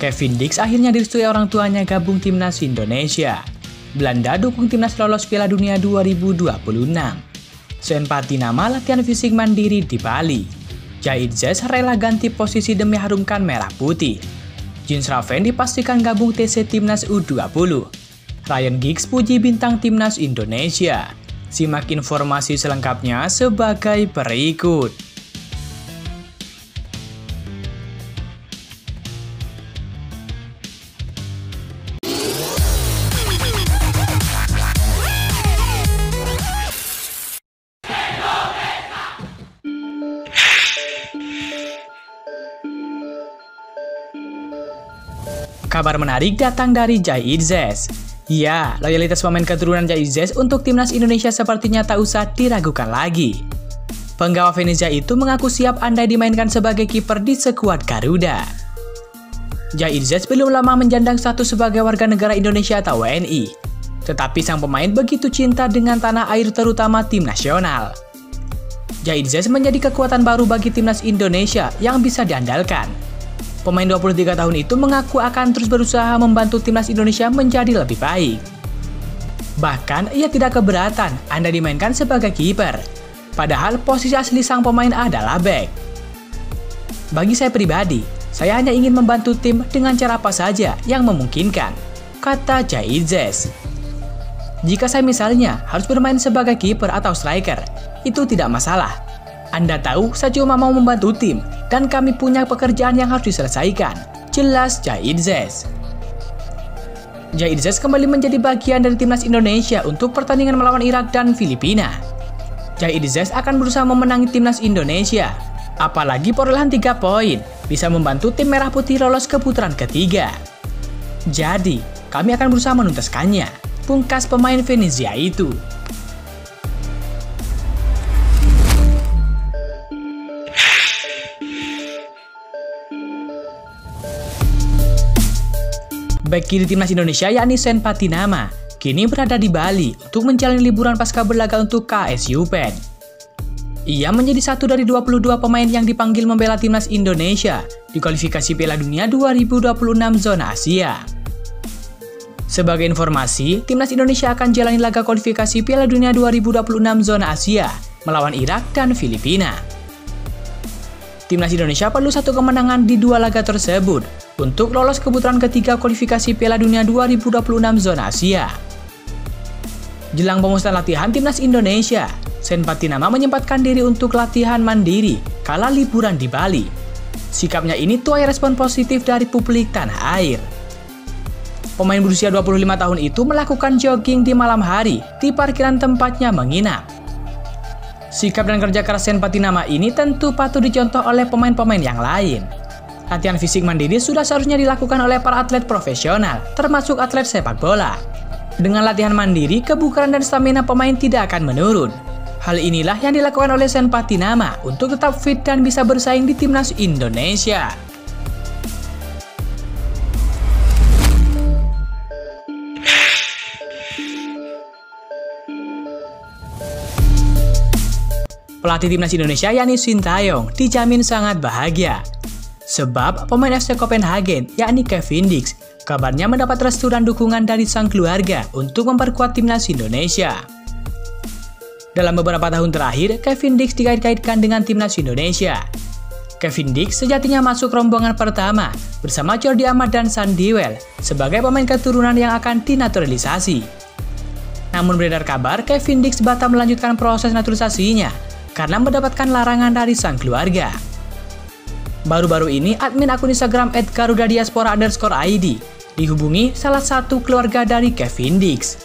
Kevin Dix akhirnya direstui orang tuanya gabung timnas Indonesia. Belanda dukung timnas lolos Piala Dunia 2026. Sven Patinama latihan fisik mandiri di Bali. Jaitzes rela ganti posisi demi harumkan merah putih. Jean Schraven dipastikan gabung TC Timnas U20. Ryan Giggs puji bintang timnas Indonesia. Simak informasi selengkapnya sebagai berikut. Kabar menarik datang dari Jaitzes. Ya, loyalitas pemain keturunan Jaitzes untuk timnas Indonesia sepertinya tak usah diragukan lagi. Penggawa Venezia itu mengaku siap andai dimainkan sebagai kiper di skuad Garuda. Jaitzes belum lama menjandang status sebagai warga negara Indonesia atau WNI. Tetapi sang pemain begitu cinta dengan tanah air terutama tim nasional. Jaitzes menjadi kekuatan baru bagi timnas Indonesia yang bisa diandalkan. Pemain 23 tahun itu mengaku akan terus berusaha membantu timnas Indonesia menjadi lebih baik. Bahkan ia tidak keberatan andai dimainkan sebagai kiper. Padahal posisi asli sang pemain adalah bek. Bagi saya pribadi, saya hanya ingin membantu tim dengan cara apa saja yang memungkinkan, kata Jaitzes. Jika saya misalnya harus bermain sebagai kiper atau striker, itu tidak masalah. Anda tahu, saya cuma mau membantu tim, dan kami punya pekerjaan yang harus diselesaikan, jelas Jaitzes. Jaitzes kembali menjadi bagian dari timnas Indonesia untuk pertandingan melawan Irak dan Filipina. Jaitzes akan berusaha memenangi timnas Indonesia, apalagi perolehan 3 poin bisa membantu tim merah putih lolos ke putaran ketiga. Jadi, kami akan berusaha menuntaskannya, pungkas pemain Venezia itu. Bek kiri timnas Indonesia yakni Sven Patinama kini berada di Bali untuk menjalani liburan pasca berlaga untuk KSU Pen. Ia menjadi satu dari 22 pemain yang dipanggil membela timnas Indonesia di kualifikasi Piala Dunia 2026 zona Asia. Sebagai informasi, timnas Indonesia akan jalani laga kualifikasi Piala Dunia 2026 zona Asia melawan Irak dan Filipina. Timnas Indonesia perlu satu kemenangan di 2 laga tersebut untuk lolos ke putaran ketiga kualifikasi Piala Dunia 2026 zona Asia. Jelang pemusatan latihan timnas Indonesia, Sven Patinama menyempatkan diri untuk latihan mandiri kala liburan di Bali. Sikapnya ini tuai respon positif dari publik tanah air. Pemain berusia 25 tahun itu melakukan jogging di malam hari di parkiran tempatnya menginap. Sikap dan kerja keras Sven Patinama ini tentu patut dicontoh oleh pemain-pemain yang lain. Latihan fisik mandiri sudah seharusnya dilakukan oleh para atlet profesional, termasuk atlet sepak bola. Dengan latihan mandiri, kebugaran dan stamina pemain tidak akan menurun. Hal inilah yang dilakukan oleh Sven Patinama untuk tetap fit dan bisa bersaing di timnas Indonesia. Pelatih timnas Indonesia yakni Sintayong dijamin sangat bahagia. Sebab pemain FC Copenhagen yakni Kevin Dix kabarnya mendapat restu dan dukungan dari sang keluarga untuk memperkuat timnas Indonesia. Dalam beberapa tahun terakhir, Kevin Dix dikait-kaitkan dengan timnas Indonesia. Kevin Dix sejatinya masuk rombongan pertama bersama Jordi Amat dan Sandiwell sebagai pemain keturunan yang akan dinaturalisasi. Namun beredar kabar Kevin Dix batal melanjutkan proses naturalisasinya karena mendapatkan larangan dari sang keluarga. Baru-baru ini, admin akun Instagram @garudadiaspora_id dihubungi salah satu keluarga dari Kevin Dix.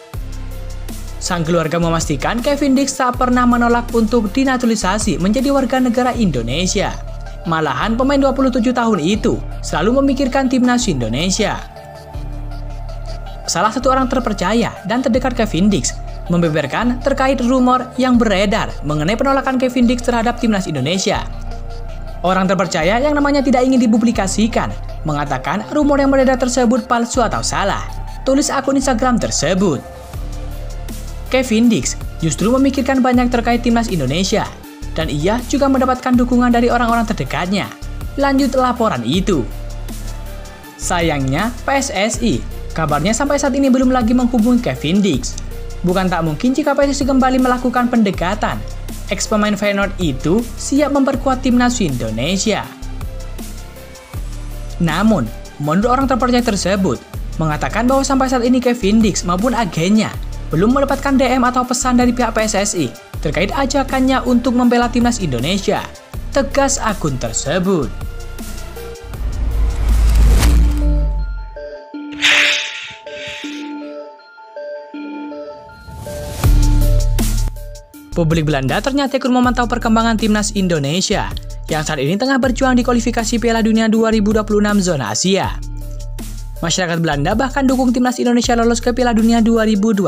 Sang keluarga memastikan Kevin Dix tak pernah menolak untuk dinaturalisasi menjadi warga negara Indonesia. Malahan pemain 27 tahun itu selalu memikirkan timnas Indonesia. Salah satu orang terpercaya dan terdekat Kevin Dix membeberkan terkait rumor yang beredar mengenai penolakan Kevin Dix terhadap timnas Indonesia. Orang terpercaya yang namanya tidak ingin dipublikasikan mengatakan rumor yang beredar tersebut palsu atau salah, tulis akun Instagram tersebut. Kevin Dix justru memikirkan banyak terkait timnas Indonesia, dan ia juga mendapatkan dukungan dari orang-orang terdekatnya. Lanjut laporan itu. Sayangnya, PSSI kabarnya sampai saat ini belum lagi menghubungi Kevin Dix. Bukan tak mungkin jika PSSI kembali melakukan pendekatan. Ex-pemain Feyenoord itu siap memperkuat timnas Indonesia. Namun, menurut orang terpercaya tersebut, mengatakan bahwa sampai saat ini Kevin Dix maupun agennya belum mendapatkan DM atau pesan dari pihak PSSI terkait ajakannya untuk membela timnas Indonesia. Tegas akun tersebut. Publik Belanda ternyata ikut memantau perkembangan timnas Indonesia yang saat ini tengah berjuang di kualifikasi Piala Dunia 2026 zona Asia. Masyarakat Belanda bahkan dukung timnas Indonesia lolos ke Piala Dunia 2026.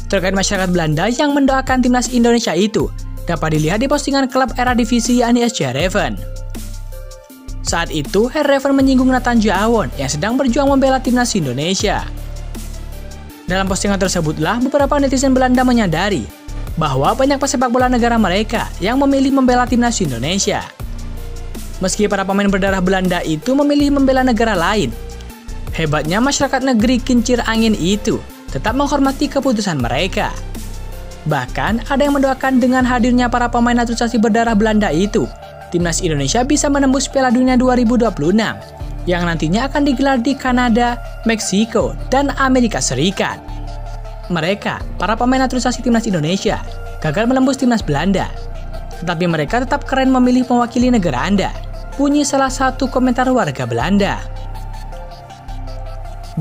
Terkait masyarakat Belanda yang mendoakan timnas Indonesia itu dapat dilihat di postingan klub Eredivisie yakni SC Heerenveen. Saat itu, Heerenveen menyinggung Nathan Jawon yang sedang berjuang membela timnas Indonesia. Dalam postingan tersebutlah beberapa netizen Belanda menyadari bahwa banyak pesepak bola negara mereka yang memilih membela timnas Indonesia. Meski para pemain berdarah Belanda itu memilih membela negara lain, hebatnya masyarakat negeri kincir angin itu tetap menghormati keputusan mereka. Bahkan ada yang mendoakan dengan hadirnya para pemain naturalisasi berdarah Belanda itu, timnas Indonesia bisa menembus Piala Dunia 2026 yang nantinya akan digelar di Kanada, Meksiko, dan Amerika Serikat. Mereka, para pemain naturalisasi timnas Indonesia, gagal menembus timnas Belanda. Tetapi mereka tetap keren memilih mewakili negara Anda, bunyi salah satu komentar warga Belanda.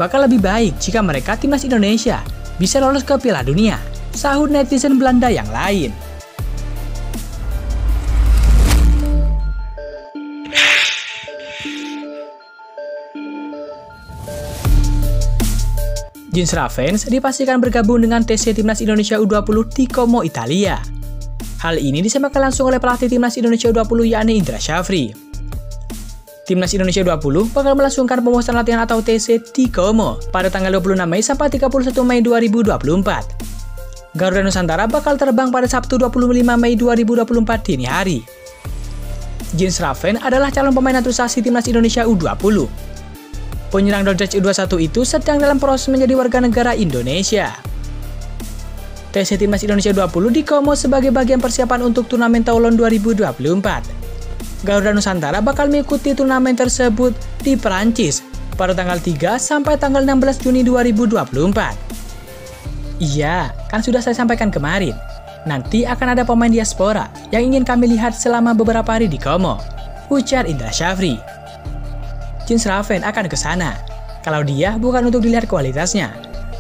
Bakal lebih baik jika mereka timnas Indonesia bisa lolos ke Piala Dunia, sahut netizen Belanda yang lain. Jens Ravens dipastikan bergabung dengan TC Timnas Indonesia U20 di Como, Italia. Hal ini disampaikan langsung oleh pelatih Timnas Indonesia U20 yakni Indra Syafri. Timnas Indonesia U20 bakal melangsungkan pemusatan latihan atau TC di Como pada tanggal 26 Mei sampai 31 Mei 2024. Garuda Nusantara bakal terbang pada Sabtu 25 Mei 2024 dini hari. Jens Ravens adalah calon pemain naturalisasi Timnas Indonesia U20. Penyerang Dordrecht U21 itu sedang dalam proses menjadi warga negara Indonesia. TC Timnas Indonesia U20 di Como sebagai bagian persiapan untuk turnamen Toulon 2024. Garuda Nusantara bakal mengikuti turnamen tersebut di Perancis pada tanggal 3 sampai tanggal 16 Juni 2024. Iya, kan sudah saya sampaikan kemarin. Nanti akan ada pemain diaspora yang ingin kami lihat selama beberapa hari di Como, ujar Indra Syafri. Jens Ravens akan ke sana. Kalau dia bukan untuk dilihat kualitasnya,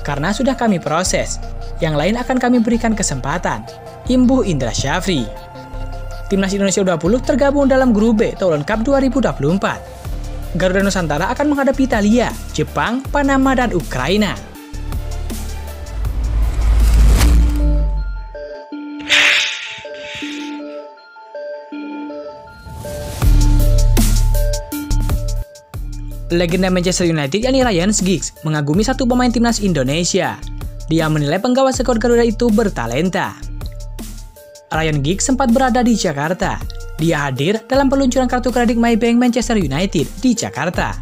karena sudah kami proses. Yang lain akan kami berikan kesempatan, imbuh Indra Syafri. Timnas Indonesia U20 tergabung dalam grup B Toulon Cup 2024. Garuda Nusantara akan menghadapi Italia, Jepang, Panama, dan Ukraina. Legenda Manchester United yakni Ryan Giggs mengagumi satu pemain timnas Indonesia. Dia menilai penggawa skor Garuda itu bertalenta. Ryan Giggs sempat berada di Jakarta. Dia hadir dalam peluncuran kartu kredit Maybank Manchester United di Jakarta.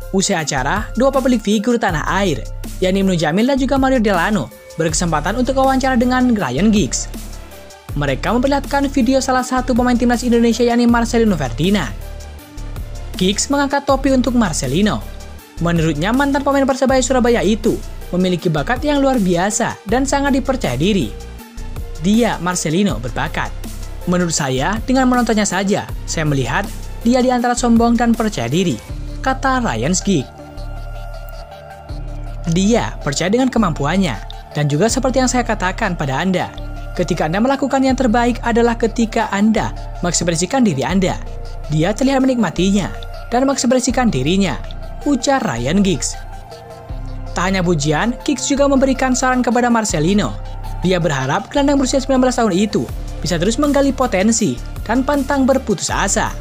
Usai acara, dua publik figur tanah air, yakni Ibnu Jamil dan juga Mario Delano, berkesempatan untuk wawancara dengan Ryan Giggs. Mereka memperlihatkan video salah satu pemain timnas Indonesia yakni Marcelino Ferdinand. Giggs mengangkat topi untuk Marcelino. Menurutnya mantan pemain Persebaya Surabaya itu memiliki bakat yang luar biasa dan sangat dipercaya diri. Dia, Marcelino, berbakat. Menurut saya, dengan menontonnya saja, saya melihat dia di antara sombong dan percaya diri, kata Ryan Giggs. Dia percaya dengan kemampuannya, dan juga seperti yang saya katakan pada Anda, ketika Anda melakukan yang terbaik adalah ketika Anda mengekspresikan diri Anda. Dia terlihat menikmatinya dan mengekspresikan dirinya, ujar Ryan Giggs. Tak hanya pujian, Giggs juga memberikan saran kepada Marcelino. Dia berharap gelandang berusia 19 tahun itu bisa terus menggali potensi dan pantang berputus asa.